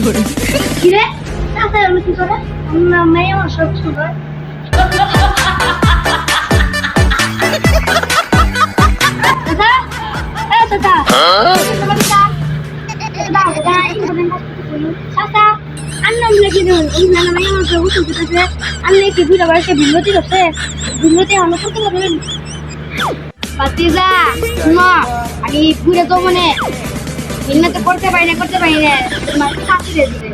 কি রে চাচা এমন কি করে না মেয়ে আমার সব সুন্দর চাচা চাচা চাচা আন্না কি দেবেন এই না মেয়ে আমার সব সুন্দর আন্না কি বুড়া বয়সে বিমতি করছে বিমতি আমার করতে পারবেন বাতিজা মা আমি পুরো তো মনে এমনিতে করতে পারি না তোমার সাথে দিয়ে